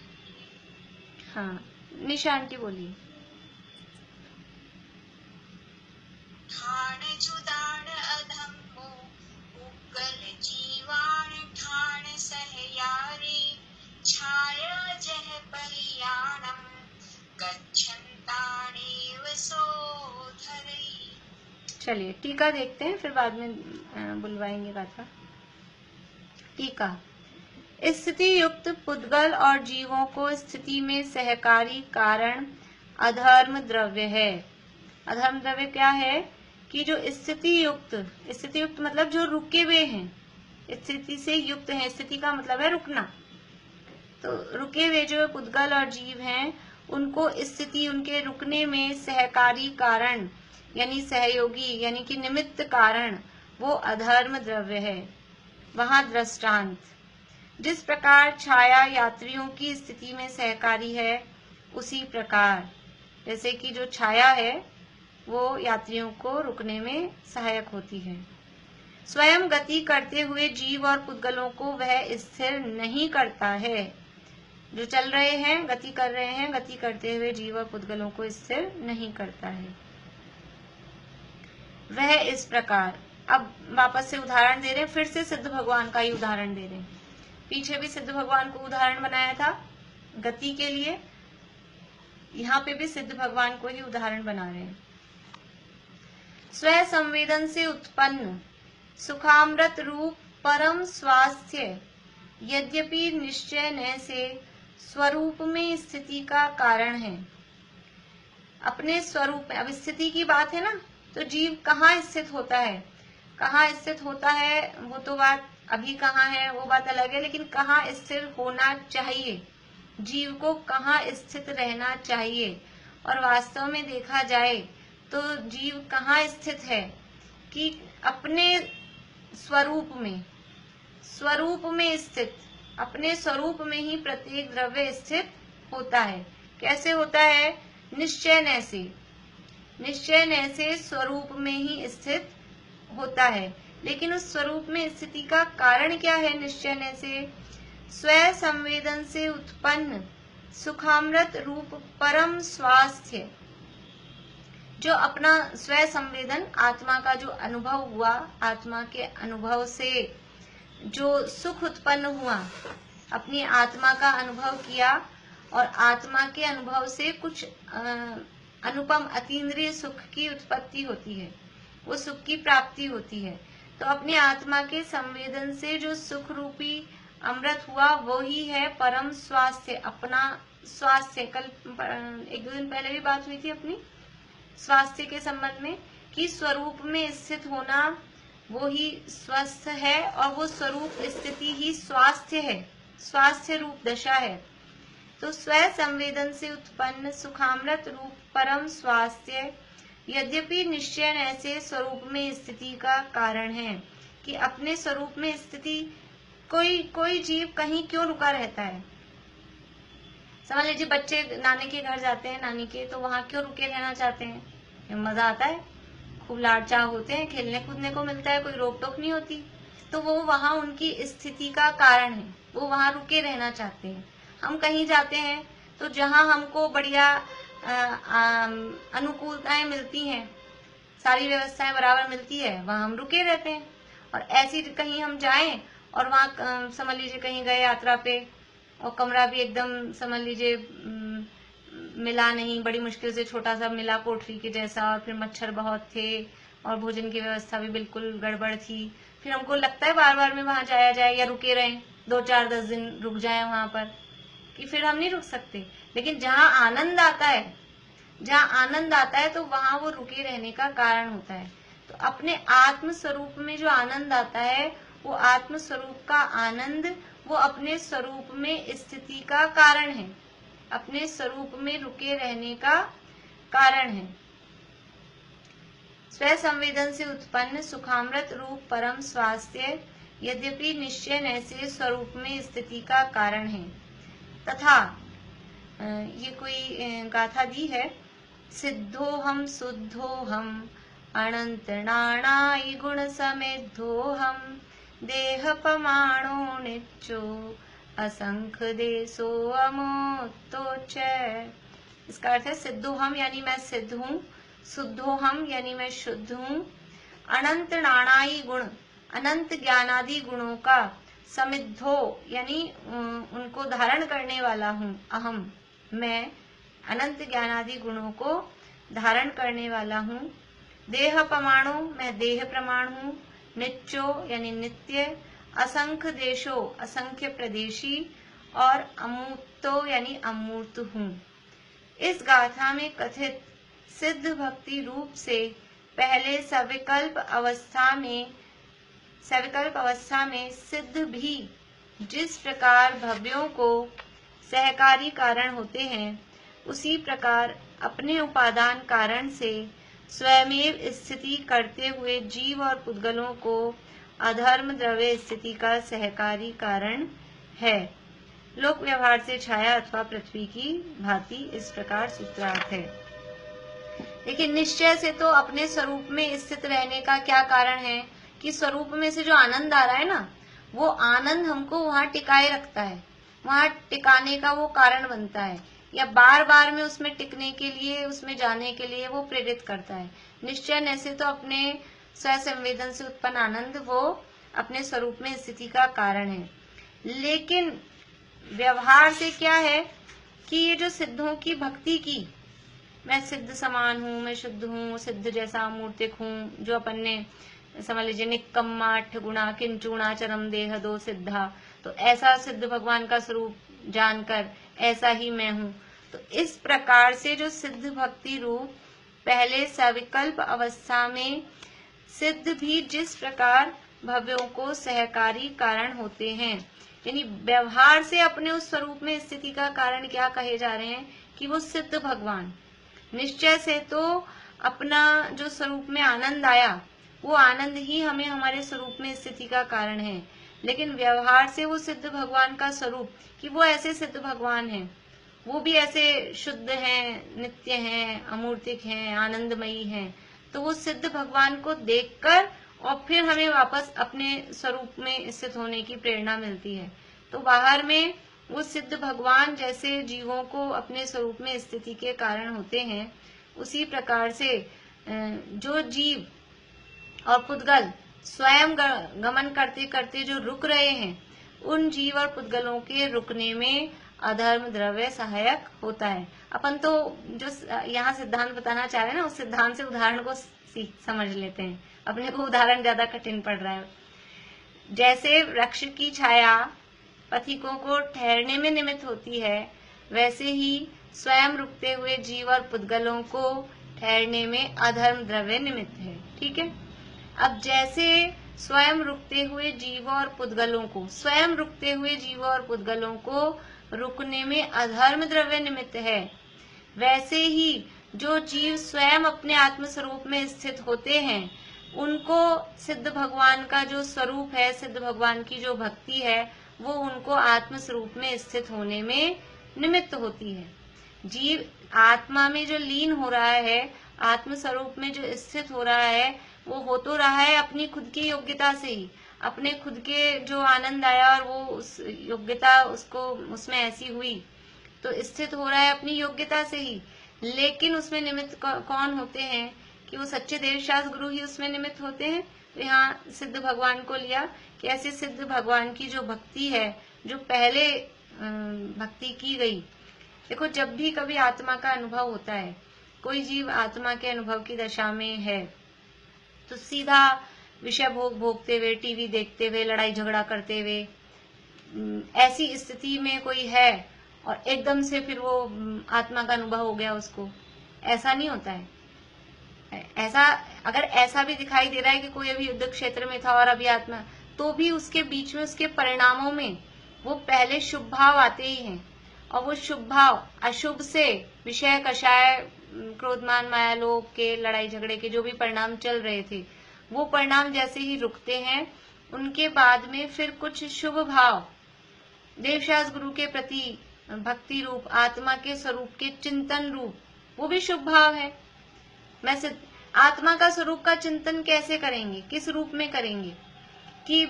हाँ, निशांटी बोलिए। ठाण जुदान अधम्मो पुग्गल जीवान ठाण सहयारी, छाया जह परियाणम, गच्छन्तानेव सोऽधरई। चलिए टीका देखते हैं, फिर बाद में बुलवाएंगे गाथा। टीका। स्थिति युक्त पुद्गल और जीवों को स्थिति में सहकारी कारण अधर्म द्रव्य है। अधर्म द्रव्य क्या है कि जो स्थिति युक्त मतलब जो रुके हुए हैं, स्थिति से युक्त हैं, स्थिति का मतलब है रुकना। तो रुके हुए जो पुद्गल और जीव हैं उनको स्थिति, उनके रुकने में सहकारी कारण यानी सहयोगी यानी कि निमित्त कारण वो अधर्म द्रव्य है। वहां दृष्टांत, जिस प्रकार छाया यात्रियों की स्थिति में सहकारी है उसी प्रकार जैसे कि जो छाया है वो यात्रियों को रुकने में सहायक होती है। स्वयं गति करते हुए जीव और पुद्गलों को वह स्थिर नहीं करता है। जो चल रहे हैं, गति कर रहे हैं, गति करते हुए जीव और पुद्गलों को स्थिर नहीं करता है। वह इस प्रकार, अब वापस से उदाहरण दे रहे हैं, फिर से सिद्ध भगवान का ही उदाहरण दे रहे हैं। पीछे भी सिद्ध भगवान को उदाहरण बनाया था गति के लिए, यहाँ पे भी सिद्ध भगवान को ही उदाहरण बना रहे हैं। स्व संवेदन से उत्पन्न सुखामृत रूप परम स्वास्थ्य यद्यपि निश्चय न से स्वरूप में स्थिति का कारण है। अपने स्वरूप में, अब स्थिति की बात है ना, तो जीव कहाँ स्थित होता है, कहाँ स्थित होता है वो तो बात अभी कहाँ है वो बात अलग है, लेकिन कहाँ स्थिर होना चाहिए, जीव को कहाँ स्थित रहना चाहिए। और वास्तव में देखा जाए तो जीव कहाँ स्थित है कि अपने स्वरूप में, स्वरूप में स्थित, अपने स्वरूप में ही प्रत्येक द्रव्य स्थित होता है। कैसे होता है? निश्चय न से, निश्चय न से स्वरूप में ही स्थित होता है। लेकिन उस स्वरूप में स्थिति का कारण क्या है? निश्चय न से स्व संवेदन से उत्पन्न सुखामृत रूप परम स्वास्थ्य, जो अपना स्व संवेदन, आत्मा का जो अनुभव हुआ, आत्मा के अनुभव से जो सुख उत्पन्न हुआ, अपनी आत्मा का अनुभव किया और आत्मा के अनुभव से कुछ अनुपम अतीन्द्रिय सुख की उत्पत्ति होती है, वो सुख की प्राप्ति होती है। तो अपनी आत्मा के संवेदन से जो सुख रूपी अमृत हुआ वो ही है परम स्वास्थ्य, अपना स्वास्थ्य। कल एक दो दिन पहले भी बात हुई थी अपनी स्वास्थ्य के संबंध में कि स्वरूप में स्थित होना वो ही स्वस्थ है और वो स्वरूप स्थिति ही स्वास्थ्य है, स्वास्थ्य रूप दशा है। तो स्व संवेदन से उत्पन्न सुखामृत रूप परम स्वास्थ्य यद्यपि निश्चय ऐसे स्वरूप में स्थिति का कारण है कि अपने स्वरूप में स्थिति, कोई जीव कहीं क्यों रुका रहता है। समझ लीजिए बच्चे नानी के घर जाते हैं, नानी के, तो वहां क्यों रुके रहना चाहते हैं? मजा आता है, खूब लाड चाह होते हैं, खेलने कूदने को मिलता है, कोई रोक टोक नहीं होती, तो वो वहां उनकी स्थिति का कारण है, वो वहां रुके रहना चाहते हैं। हम कहीं जाते हैं तो जहां हमको बढ़िया अनुकूलताएं मिलती हैं, सारी व्यवस्थाएं बराबर मिलती है, वहां हम रुके रहते हैं। और ऐसी कहीं हम जाएं और वहां समझ लीजिए कहीं गए यात्रा पे और कमरा भी एकदम समझ लीजिए मिला नहीं, बड़ी मुश्किल से छोटा सा मिला कोठरी के जैसा, और फिर मच्छर बहुत थे और भोजन की व्यवस्था भी बिल्कुल गड़बड़ थी। फिर हमको लगता है बार बार में वहां जाया जाए या रुके रहें, 2 4 10 दिन रुक जाए वहां पर, कि फिर हम नहीं रुक सकते। लेकिन जहां आनंद आता है, जहां आनंद आता है तो वहां वो रुके रहने का कारण होता है। तो अपने आत्म स्वरूप में जो आनंद आता है वो आत्म स्वरूप का आनंद, वो अपने स्वरूप में स्थिति का कारण है, अपने स्वरूप में रुके रहने का कारण है। स्व संवेदन से उत्पन्न सुखामृत रूप परम स्वास्थ्य यद्यपि निश्चय न से स्वरूप में स्थिति का कारण है। तथा ये कोई गाथा दी है, सिद्धोहम शुद्धोहम अनंत नाणाई गुण समेद्धोहम देह पमाणो निच्चो असंख देशो अमोत्तोच। इसका अर्थ है सिद्धोहम यानी मैं सिद्ध हूँ, शुद्धोहम यानी मैं शुद्ध हूँ, अनंत नाणाई गुण अनंत ज्ञानादि गुणों का, समिद्धो यानी उनको धारण करने वाला हूँ, अहम मैं अनंत ज्ञानादि गुणों को धारण करने वाला हूँ, देह प्रमाणो मैं देह प्रमाण हूँ, नित्यो यानी नित्य, असंख्य देशो असंख्य प्रदेशी और अमूर्तो यानी अमूर्त हूँ। इस गाथा में कथित सिद्ध भक्ति रूप से पहले सविकल्प अवस्था में सिद्ध भी जिस प्रकार भव्यों को सहकारी कारण होते हैं, उसी प्रकार अपने उपादान कारण से स्वयमेव स्थिति करते हुए जीव और पुद्गलों को अधर्म द्रव्य स्थिति का सहकारी कारण है। लोक व्यवहार से छाया अथवा पृथ्वी की भांति, इस प्रकार सूत्रार्थ है। लेकिन निश्चय से तो अपने स्वरूप में स्थित रहने का क्या कारण है कि स्वरूप में से जो आनंद आ रहा है ना, वो आनंद हमको वहाँ टिकाए रखता है, वहाँ टिकाने का वो कारण बनता है, या बार बार में उसमें टिकने के लिए, उसमें जाने के लिए वो प्रेरित करता है। निश्चय न से तो अपने स्व संवेदन से उत्पन्न आनंद वो अपने स्वरूप में स्थिति का कारण है। लेकिन व्यवहार से क्या है कि ये जो सिद्धों की भक्ति की, मैं सिद्ध समान हूँ, मैं शुद्ध हूँ, सिद्ध जैसा मूर्तिक हूँ, जो अपन ने समझ लीजिए निक्कम्मा अठ गुणा किंचुणा चरम देह दो सिद्धा, तो ऐसा सिद्ध भगवान का स्वरूप जानकर ऐसा ही मैं हूँ। तो इस प्रकार से जो सिद्ध भक्ति रूप पहले सविकल्प अवस्था में सिद्ध भी जिस प्रकार भव्यों को सहकारी कारण होते हैं, यानी व्यवहार से अपने उस स्वरूप में स्थिति का कारण क्या कहे जा रहे हैं कि वो सिद्ध भगवान। निश्चय से तो अपना जो स्वरूप में आनंद आया, वो आनंद ही हमें हमारे स्वरूप में स्थिति का कारण है। लेकिन व्यवहार से वो सिद्ध भगवान का स्वरूप कि वो ऐसे सिद्ध भगवान हैं, वो भी ऐसे शुद्ध हैं, नित्य हैं, अमूर्तिक हैं, आनंदमयी हैं, तो वो सिद्ध भगवान को देखकर और फिर हमें वापस अपने स्वरूप में स्थित होने की प्रेरणा मिलती है। तो बाहर में वो सिद्ध भगवान जैसे जीवों को अपने स्वरूप में स्थिति के कारण होते हैं, उसी प्रकार से जो जीव और पुद्गल स्वयं गमन करते करते जो रुक रहे हैं, उन जीव और पुद्गलों के रुकने में अधर्म द्रव्य सहायक होता है। अपन तो जो यहाँ सिद्धांत बताना चाह रहे हैं ना, उस सिद्धांत से उदाहरण को समझ लेते हैं, अपने को उदाहरण ज्यादा कठिन पड़ रहा है। जैसे वृक्ष की छाया पथिकों को ठहरने में निमित्त होती है, वैसे ही स्वयं रुकते हुए जीव और पुद्गलों को ठहरने में अधर्म द्रव्य निमित्त है। ठीक है। अब जैसे स्वयं रुकते हुए जीवों और पुद्गलों को, स्वयं रुकते हुए जीवों और पुद्गलों को रुकने में अधर्म द्रव्य निमित्त है, वैसे ही जो जीव स्वयं अपने आत्म स्वरूप में स्थित होते हैं, उनको सिद्ध भगवान का जो स्वरूप है, सिद्ध भगवान की जो भक्ति है, वो उनको आत्म स्वरूप में स्थित होने में निमित्त होती है। जीव आत्मा में जो लीन हो रहा है, आत्म स्वरूप में जो स्थित हो रहा है, वो हो तो रहा है अपनी खुद की योग्यता से ही, अपने खुद के जो आनंद आया और वो उस योग्यता उसको उसमें ऐसी हुई, तो स्थित हो रहा है अपनी योग्यता से ही। लेकिन उसमें निमित्त कौन होते हैं कि वो सच्चे देवशास्त्र गुरु ही उसमें निमित्त होते हैं। तो यहाँ सिद्ध भगवान को लिया कि ऐसे सिद्ध भगवान की जो भक्ति है, जो पहले भक्ति की गई। देखो, जब भी कभी आत्मा का अनुभव होता है, कोई जीव आत्मा के अनुभव की दशा में है, तो सीधा विषय भोगते हुए, टीवी देखते हुए, लड़ाई झगड़ा करते हुए, ऐसी स्थिति में कोई है और एकदम से फिर वो आत्मा का अनुभव हो गया उसको, ऐसा नहीं होता है। ऐसा अगर ऐसा भी दिखाई दे रहा है कि कोई अभी युद्ध क्षेत्र में था और अभी आत्मा, तो भी उसके बीच में उसके परिणामों में वो पहले शुभ भाव आते ही हैं, और वो शुभ भाव अशुभ से विषय कषाय क्रोधमान माया लोभ के लड़ाई झगड़े के जो भी परिणाम चल रहे थे, वो परिणाम जैसे ही रुकते हैं, उनके बाद में फिर कुछ शुभ भाव देवशास गुरु के प्रति भक्ति रूप, आत्मा के स्वरूप के चिंतन रूप, वो भी शुभ भाव है। मैं आत्मा का स्वरूप का चिंतन कैसे करेंगे, किस रूप में करेंगे कि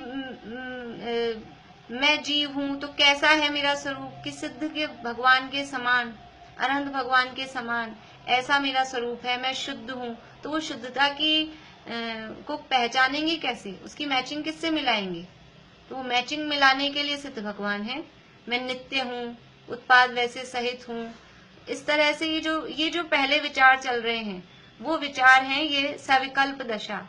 मैं जीव हूं तो कैसा है मेरा स्वरूप, कि सिद्ध के भगवान के समान, अनंत भगवान के समान ऐसा मेरा स्वरूप है, मैं शुद्ध हूं। तो वो शुद्धता की को पहचानेंगे कैसे, उसकी मैचिंग किससे मिलाएंगे? तो वो मैचिंग मिलाने के लिए सिद्ध भगवान है। मैं नित्य हूँ, उत्पाद वैसे सहित हूँ। इस तरह से ये जो पहले विचार चल रहे हैं, वो विचार हैं ये सविकल्प दशा,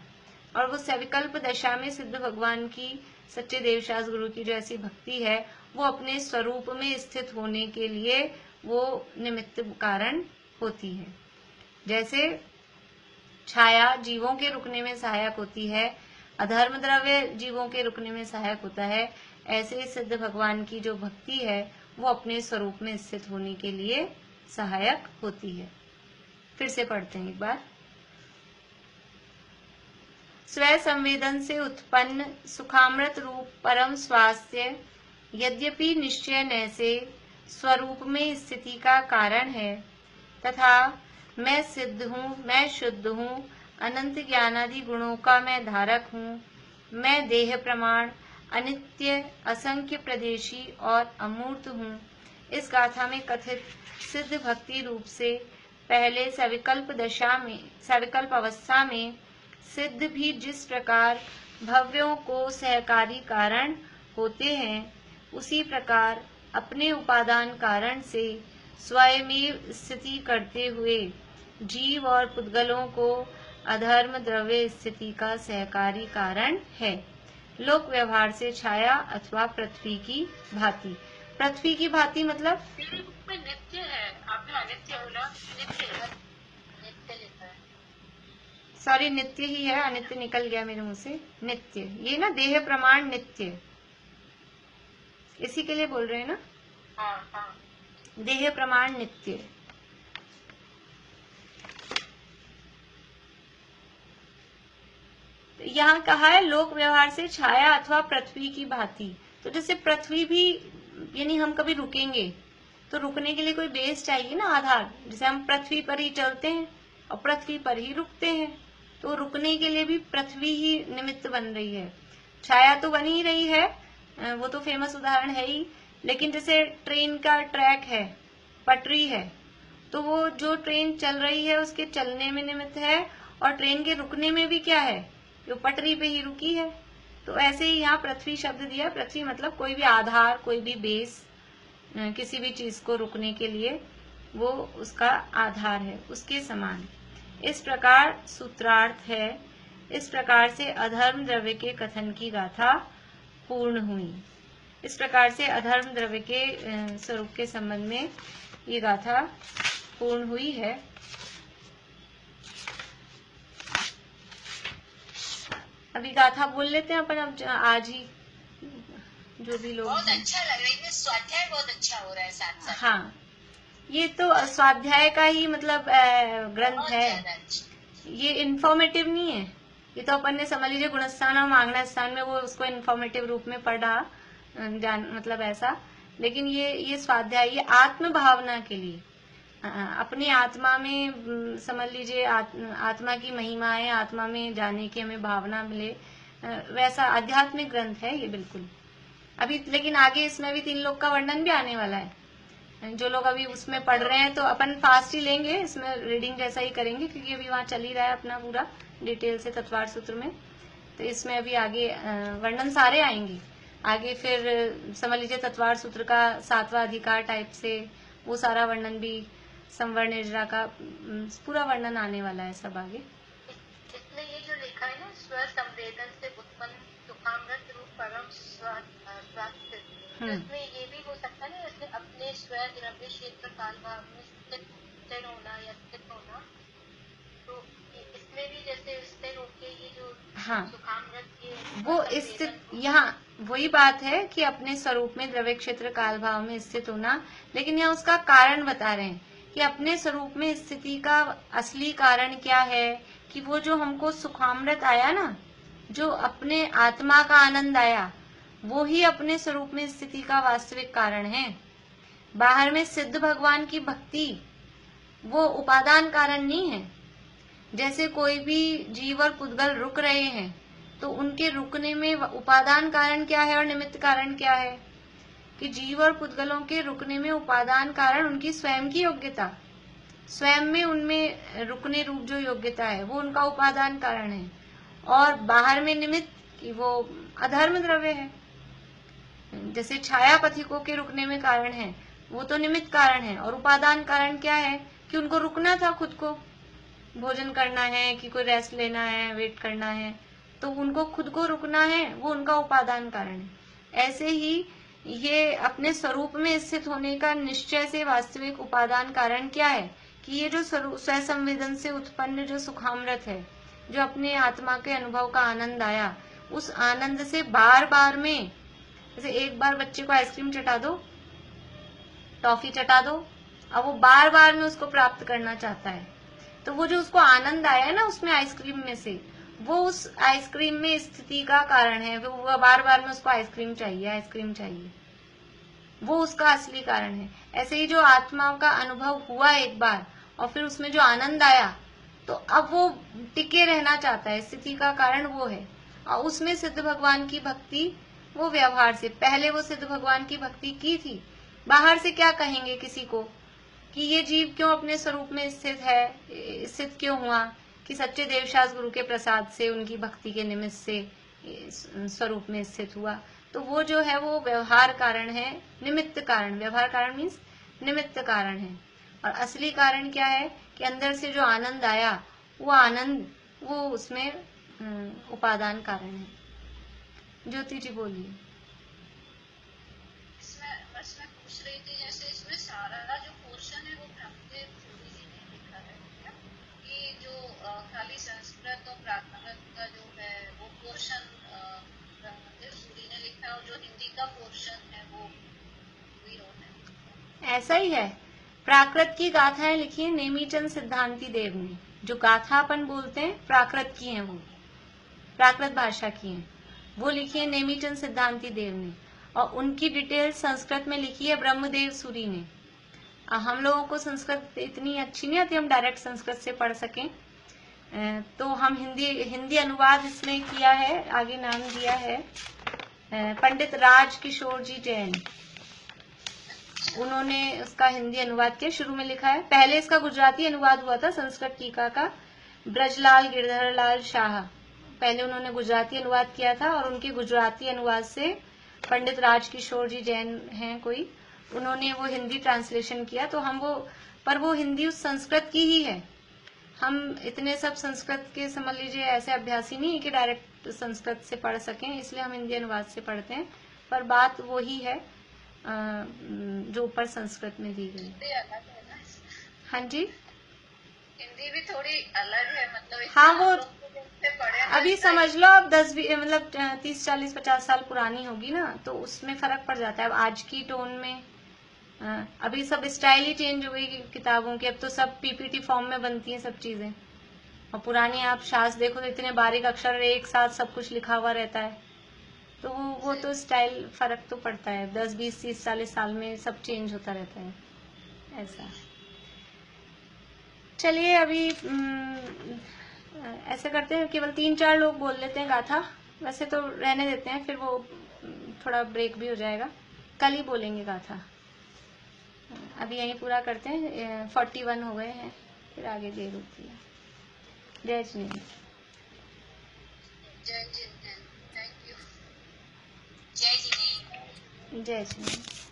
और वो सविकल्प दशा में सिद्ध भगवान की, सच्चे देवशास गुरु की जो ऐसी भक्ति है, वो अपने स्वरूप में स्थित होने के लिए वो निमित्त कारण होती है। जैसे छाया जीवों के रुकने में सहायक होती है, अधर्म द्रव्य जीवों के रुकने में सहायक होता है, ऐसे सिद्ध भगवान की जो भक्ति है वो अपने स्वरूप में स्थित होने के लिए सहायक होती है। फिर से पढ़ते हैं एक बार। स्व संवेदन से उत्पन्न सुखामृत रूप परम स्वास्थ्य यद्यपि निश्चय न से स्वरूप में स्थिति का कारण है, तथा मैं सिद्ध हूँ, मैं शुद्ध हूँ, अनंत ज्ञानादि गुणों का मैं धारक हूँ, मैं देह प्रमाण, अनित्य, असंख्य प्रदेशी और अमूर्त हूँ। इस गाथा में कथित सिद्ध भक्ति रूप से पहले सविकल्प अवस्था में सिद्ध भी जिस प्रकार भव्यों को सहकारी कारण होते हैं, उसी प्रकार अपने उपादान कारण से स्वयं स्थिति करते हुए जीव और पुद्गलों को अधर्म द्रव्य स्थिति का सहकारी कारण है। लोक व्यवहार से छाया अथवा पृथ्वी की भांति। पृथ्वी की भांति मतलब में नित्य है, आपने अनित्य बोला, नित्य है, नित्य लिखा है। सॉरी, नित्य ही है, अनित्य निकल गया मेरे मुंह से। नित्य, ये ना देह प्रमाण नित्य, इसी के लिए बोल रहे हैं ना। हाँ। देह प्रमाण नित्य। यहाँ कहा है लोक व्यवहार से छाया अथवा पृथ्वी की भांति। तो जैसे पृथ्वी भी, यानी हम कभी रुकेंगे तो रुकने के लिए कोई बेस चाहिए ना, आधार। जैसे हम पृथ्वी पर ही चलते हैं और पृथ्वी पर ही रुकते हैं, तो रुकने के लिए भी पृथ्वी ही निमित्त बन रही है। छाया तो बन ही रही है, वो तो फेमस उदाहरण है ही। लेकिन जैसे ट्रेन का ट्रैक है, पटरी है, तो वो जो ट्रेन चल रही है उसके चलने में निमित्त है, और ट्रेन के रुकने में भी क्या है, जो पटरी पे ही रुकी है। तो ऐसे ही यहाँ पृथ्वी शब्द दिया। पृथ्वी मतलब कोई भी आधार, कोई भी बेस, किसी भी चीज को रुकने के लिए वो उसका आधार है, उसके समान। इस प्रकार सूत्रार्थ है। इस प्रकार से अधर्म द्रव्य के कथन की गाथा पूर्ण हुई। इस प्रकार से अधर्म द्रव्य के स्वरूप के संबंध में ये गाथा पूर्ण हुई है। अभी गाथा बोल लेते हैं अपन, अब आज ही जो भी लोग। बहुत अच्छा लग रहा है, स्वाध्याय बहुत अच्छा हो रहा है साथ साथ। हाँ, ये तो स्वाध्याय का ही मतलब ग्रंथ है, ये इंफॉर्मेटिव नहीं है। ये तो अपन ने समझ लीजिए गुणस्थान और मांगना स्थान में वो उसको इंफॉर्मेटिव रूप में पढ़ा, मतलब ऐसा। लेकिन ये स्वाध्याय ये आत्म भावना के लिए, अपनी आत्मा में समझ लीजिए, आत्मा की महिमाएं, आत्मा में जाने की हमें भावना मिले, वैसा आध्यात्मिक ग्रंथ है ये बिल्कुल। अभी लेकिन आगे इसमें भी 3 लोग का वर्णन भी आने वाला है। जो लोग अभी उसमें पढ़ रहे हैं तो अपन फास्ट ही लेंगे, इसमें रीडिंग जैसा ही करेंगे, क्योंकि अभी वहाँ चल ही रहा है अपना पूरा डिटेल से तत्वार सूत्र में। तो इसमें अभी आगे वर्णन सारे आएंगे। आगे फिर समझ लीजिए तत्वार सूत्र का 7वां अधिकार टाइप से वो सारा वर्णन भी, संवर्ण निर्जरा का पूरा वर्णन आने वाला है सब आगे। इसमें ये जो लिखा है ना, स्व संवेदन से उत्पन्न सुखामृत रूप परम स्वास्थ्य, तो इसमें ये भी हो सकता है ना, जैसे अपने स्व द्रव्य क्षेत्र काल भाव में स्थिर होना या स्थित होना, तो इसमें भी जैसे स्थिर होके ये जो सुखामृत सुखामृत के वो स्थित, यहाँ वही बात है कि अपने स्वरूप में द्रव्य क्षेत्र काल भाव में स्थित होना, लेकिन यहाँ उसका कारण बता रहे हैं कि अपने स्वरूप में स्थिति का असली कारण क्या है, कि वो जो हमको सुखामृत आया ना, जो अपने आत्मा का आनंद आया, वो ही अपने स्वरूप में स्थिति का वास्तविक कारण है। बाहर में सिद्ध भगवान की भक्ति वो उपादान कारण नहीं है। जैसे कोई भी जीव और पुद्गल रुक रहे हैं, तो उनके रुकने में उपादान कारण क्या है और निमित्त कारण क्या है, कि जीव और पुद्गलों के रुकने में उपादान कारण उनकी स्वयं की योग्यता, स्वयं में उनमें रुकने रूप जो योग्यता है वो उनका उपादान कारण है, और बाहर में निमित्त कि वो अधर्म द्रव्य है। जैसे छाया पथिकों के रुकने में कारण है, वो तो निमित्त कारण है, और उपादान कारण क्या है कि उनको रुकना था, खुद को भोजन करना है, कि कोई रेस्ट लेना है, वेट करना है, तो उनको खुद को रुकना है, वो उनका उपादान कारण है। ऐसे ही ये अपने स्वरूप में स्थित होने का निश्चय से वास्तविक उपादान कारण क्या है, कि ये जो स्व संवेदन से उत्पन्न जो सुखामृत है, जो अपने आत्मा के अनुभव का आनंद आया, उस आनंद से बार बार में, जैसे एक बार बच्चे को आइसक्रीम चटा दो, टॉफी चटा दो, अब वो बार बार में उसको प्राप्त करना चाहता है, तो वो जो उसको आनंद आया है ना उसमें आइसक्रीम में से, वो उस आइसक्रीम में स्थिति का कारण है। वो बार बार में उसको आइसक्रीम चाहिए, आइसक्रीम चाहिए, वो उसका असली कारण है। ऐसे ही जो आत्मा का अनुभव हुआ एक बार और फिर उसमें जो आनंद आया, तो अब वो टिके रहना चाहता है, स्थिति का कारण वो है। और उसमें सिद्ध भगवान की भक्ति, वो व्यवहार से पहले वो सिद्ध भगवान की भक्ति की थी, बाहर से क्या कहेंगे किसी को कि ये जीव क्यों अपने स्वरूप में स्थित है, स्थित क्यों हुआ, कि सच्चे देवशास गुरु के प्रसाद से, उनकी भक्ति के निमित्त से स्वरूप में स्थित हुआ। तो वो जो है वो व्यवहार कारण है, निमित्त कारण। व्यवहार कारण मीन्स निमित्त कारण है, और असली कारण क्या है कि अंदर से जो आनंद आया, वो आनंद वो उसमें उपादान कारण है। ज्योति जी बोलिए। इसमें पूछ रही थी, जैसे इसमें सारा जो पोर्शन है वो ब्रह्मदेव सूरी जी ने लिखा है क्या? कि जो खाली संस्कृत और प्राकृत का जो है वो पोर्शन ब्रह्मदेव सूरी ने लिखा है, और जो हिंदी का पोर्शन है वो है। ऐसा ही है। प्राकृत की गाथाएं लिखी है नेमीचंद सिद्धांति देव ने। जो गाथा अपन बोलते हैं प्राकृत की हैं, वो प्राकृत भाषा की हैं, वो लिखी है नेमीचंद सिद्धांति देव ने, और उनकी डिटेल संस्कृत में लिखी है ब्रह्मदेव सूरी ने। हम लोगों को संस्कृत इतनी अच्छी नहीं आती, हम डायरेक्ट संस्कृत से पढ़ सकें, तो हम हिंदी अनुवाद इसमें किया है, आगे नाम दिया है पंडित राज किशोर जी जैन, उन्होंने उसका हिंदी अनुवाद किया। शुरू में लिखा है, पहले इसका गुजराती अनुवाद हुआ था संस्कृत टीका का, ब्रजलाल गिरधर लाल शाह, पहले उन्होंने गुजराती अनुवाद किया था, और उनके गुजराती अनुवाद से पंडित राज किशोर जी जैन हैं कोई, उन्होंने वो हिंदी ट्रांसलेशन किया। तो हम वो हिंदी उस संस्कृत की ही है। हम इतने सब संस्कृत के समझ लीजिए ऐसे अभ्यासी नहीं है कि डायरेक्ट संस्कृत से पढ़ सकें, इसलिए हम हिंदी अनुवाद से पढ़ते हैं, पर बात वही है जो ऊपर संस्कृत में दी गई। हाँ जी, हिंदी भी थोड़ी अलग है, मतलब हाँ वो अभी समझ लो अब 10 मतलब 30 40 50 साल पुरानी होगी ना, तो उसमें फर्क पड़ जाता है। अब आज की टोन में अभी सब स्टाइल ही चेंज हो गई किताबों की, अब तो सब पीपीटी फॉर्म में बनती हैं सब चीजें, और पुरानी आप शास्त्र देखो तो इतने बारीक अक्षर एक साथ सब कुछ लिखा हुआ रहता है, तो वो तो स्टाइल फर्क तो पड़ता है, 10 20 30 40 साल में सब चेंज होता रहता है ऐसा। चलिए अभी ऐसे करते हैं, केवल 3-4 लोग बोल लेते हैं गाथा, वैसे तो रहने देते हैं, फिर वो थोड़ा ब्रेक भी हो जाएगा, कल ही बोलेंगे गाथा। अभी यहीं पूरा करते हैं, 41 हो गए हैं, फिर आगे देर होती है। जय जिनेन्द्र। जय जिनेन्द्र, थैंक यू। जय जिनेन्द्र। जय जिनेन्द्र।